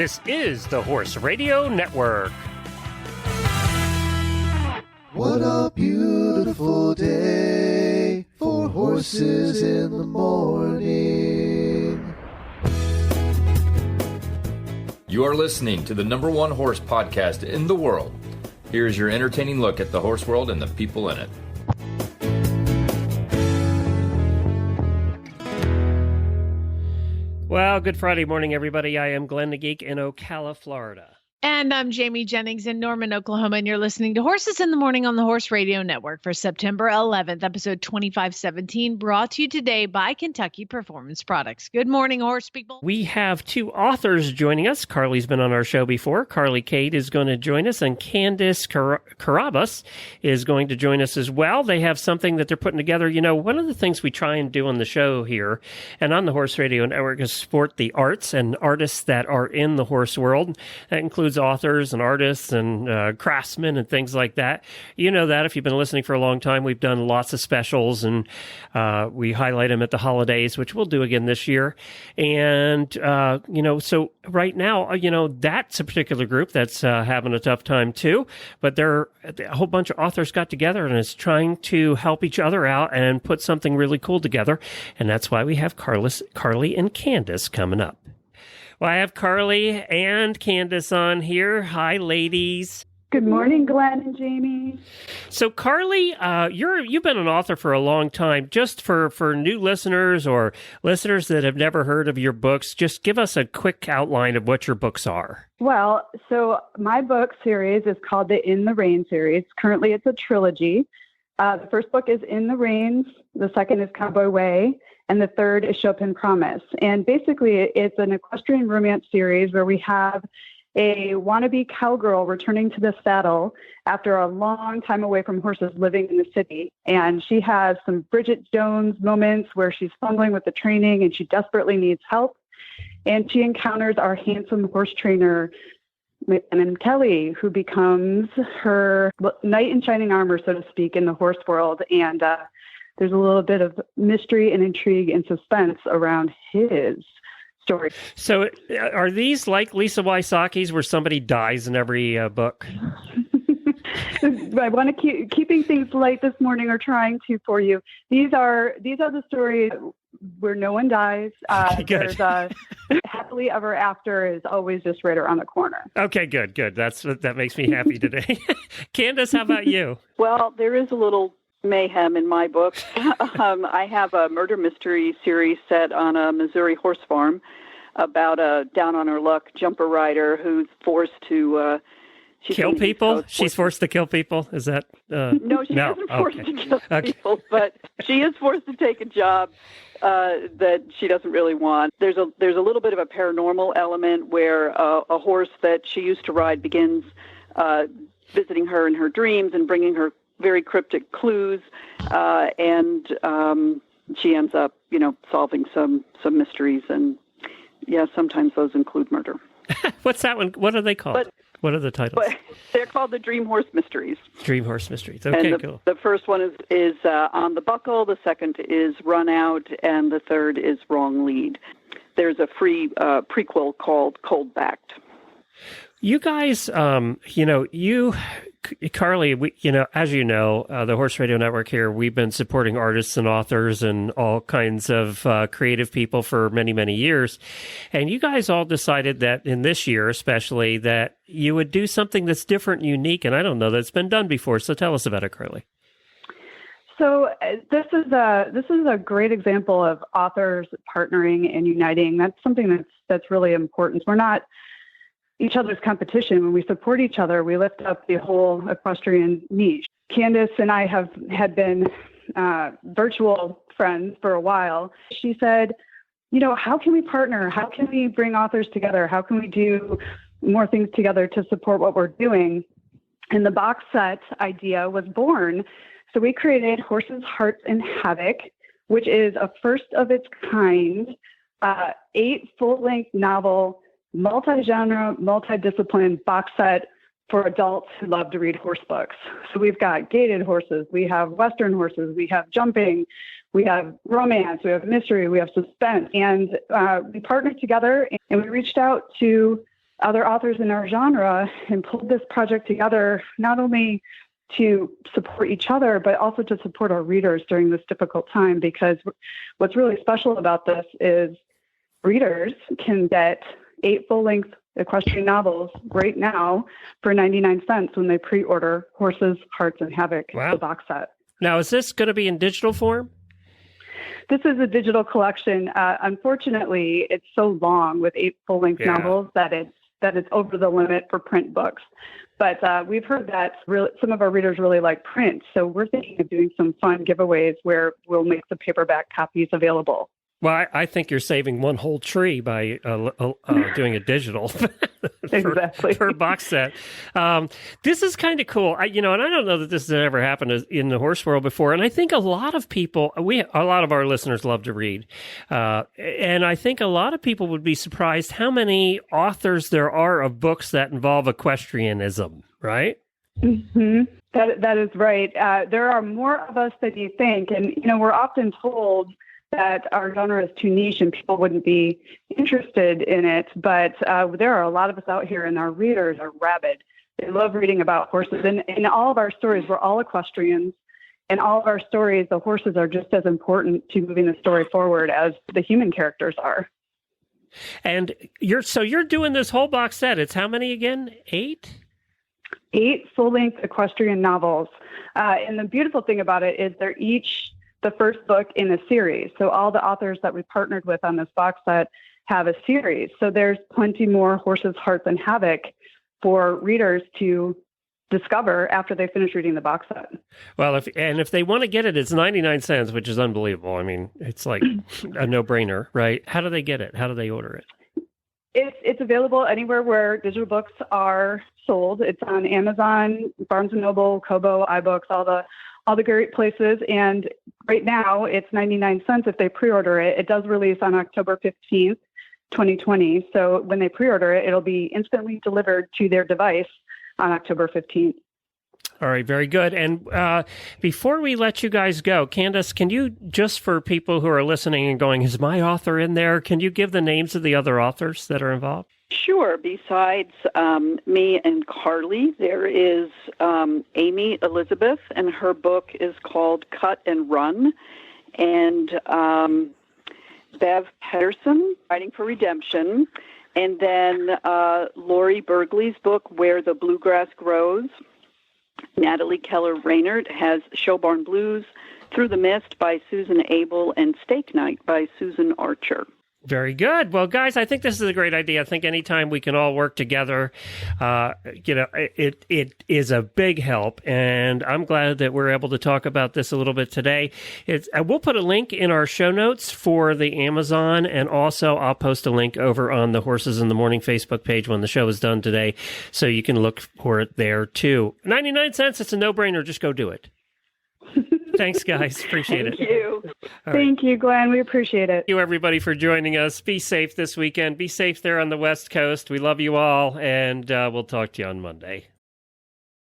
This is the Horse Radio Network. What a beautiful day for horses in the morning. You are listening to the #1 horse podcast in the world. Here's your entertaining look at the horse world and the people in it. Well, good Friday morning, everybody. I am Glenn the Geek in Ocala, Florida. And I'm Jamie Jennings in Norman, Oklahoma, and you're listening to Horses in the Morning on the Horse Radio Network for September 11th, episode 2517, brought to you today by Kentucky Performance Products. Good morning, horse people. We have two authors joining us. Carly's been on our show before. Carly Kade is going to join us, and Candace Carrabus is going to join us as well. They have something that they're putting together. You know, one of the things we try and do on the show here and on the Horse Radio Network is support the arts and artists that are in the horse world. That includes authors and artists and craftsmen and things like that. You know that if you've been listening for a long time, we've done lots of specials and we highlight them at the holidays, which we'll do again this year. And, so right now, that's a particular group that's having a tough time too, but a whole bunch of authors got together and is trying to help each other out and put something really cool together. And that's why we have Carly and Candace coming up. Well, I have Carly and Candace on here. Hi, ladies. Good morning, Glenn and Jamie. So, Carly, you've been an author for a long time. Just for new listeners or listeners that have never heard of your books, just give us a quick outline of what your books are. Well, so my book series is called the In the Rein series. Currently, it's a trilogy. The first book is In the Reins. The second is Cowboy Way. And the third is Chopin Promise. And basically, it's an equestrian romance series where we have a wannabe cowgirl returning to the saddle after a long time away from horses living in the city. And she has some Bridget Jones moments where she's fumbling with the training and she desperately needs help. And she encounters our handsome horse trainer, McKinnon Kelly, who becomes her knight in shining armor, so to speak, in the horse world. And there's a little bit of mystery and intrigue and suspense around his story. So are these like Lisa Wysocki's where somebody dies in every book? I want to keeping things light this morning or trying to for you. These are the stories where no one dies. There's happily ever after is always just right around the corner. Okay, good. That makes me happy today. Candace, how about you? Well, there is a little mayhem in my book. I have a murder mystery series set on a Missouri horse farm about a down-on-her-luck jumper rider who's forced to kill people? She's forced to kill people? Is that... No, she isn't forced to kill people, but she is forced to take a job that she doesn't really want. There's a little bit of a paranormal element where a horse that she used to ride begins visiting her in her dreams and bringing her very cryptic clues, and she ends up, solving some mysteries, and sometimes those include murder. What's that one? What are they called? What are the titles? They're called the Dream Horse Mysteries. Dream Horse Mysteries. Okay, and cool. The first one is On the Buckle, the second is Run Out, and the third is Wrong Lead. There's a free prequel called Cold Backed. You guys, Carly, as you know, the Horse Radio Network here, we've been supporting artists and authors and all kinds of creative people for many, many years. And you guys all decided that in this year, especially, that you would do something that's different and unique. And I don't know that's been done before. So tell us about it, Carly. So this is a great example of authors partnering and uniting. That's something that's really important. We're not each other's competition. When we support each other, we lift up the whole equestrian niche. Candace and I had been virtual friends for a while. She said, how can we partner? How can we bring authors together? How can we do more things together to support what we're doing? And the box set idea was born. So we created Horses, Hearts, and Havoc, which is a first of its kind, 8 full-length novel, multi-genre, multi-discipline box set for adults who love to read horse books. So we've got gaited horses, we have Western horses, we have jumping, we have romance, we have mystery, we have suspense. And we partnered together and we reached out to other authors in our genre and pulled this project together, not only to support each other, but also to support our readers during this difficult time. Because what's really special about this is readers can get 8 full-length equestrian novels right now for 99 cents when they pre-order Horses, Hearts, and Havoc, the box set. Now, is this going to be in digital form? This is a digital collection. Unfortunately, it's so long with 8 full-length novels that it's over the limit for print books. But we've heard that some of our readers really like print, so we're thinking of doing some fun giveaways where we'll make the paperback copies available. Well, I think you're saving one whole tree by doing a digital exactly for a box set. This is kind of cool. And I don't know that this has ever happened in the horse world before. And I think a lot of people, a lot of our listeners love to read, and I think a lot of people would be surprised how many authors there are of books that involve equestrianism. Right? Mm-hmm. That is right. There are more of us than you think, and we're often told that our genre is too niche and people wouldn't be interested in it. But there are a lot of us out here, and our readers are rabid. They love reading about horses. And in all of our stories, we're all equestrians. In all of our stories, the horses are just as important to moving the story forward as the human characters are. And you're doing this whole box set. It's how many again? 8? 8 full-length equestrian novels. And the beautiful thing about it is they're each the first book in a series. So all the authors that we partnered with on this box set have a series. So there's plenty more Horses, Hearts, and Havoc for readers to discover after they finish reading the box set. Well, if they want to get it, it's 99 cents, which is unbelievable. I mean, it's like a no-brainer, right? How do they get it? How do they order it? It's available anywhere where digital books are sold. It's on Amazon, Barnes & Noble, Kobo, iBooks, all the great places. And right now it's 99 cents if they pre-order it. It does release on October 15th, 2020. So when they pre-order it, it'll be instantly delivered to their device on October 15th. All right, very good. And before we let you guys go, Candace, can you, just for people who are listening and going, is my author in there, can you give the names of the other authors that are involved? Sure. Besides me and Carly, there is Amy Elizabeth, and her book is called Cut and Run. And Bev Pedersen, Writing for Redemption. And then Lori Bergley's book, Where the Bluegrass Grows. Natalie Keller-Raynard has Showbarn Blues, Through the Mist by Susan Abel, and Steak Night by Susan Archer. Very good. Well, guys, I think this is a great idea. I think anytime we can all work together, it is a big help. And I'm glad that we're able to talk about this a little bit today. We'll put a link in our show notes for the Amazon, and also I'll post a link over on the Horses in the Morning Facebook page when the show is done today, so you can look for it there too. 99 cents. It's a no-brainer. Just go do it. Thanks, guys. Appreciate it. Thank you. Thank you, Glenn. We appreciate it. Thank you, everybody, for joining us. Be safe this weekend. Be safe there on the West Coast. We love you all, and we'll talk to you on Monday.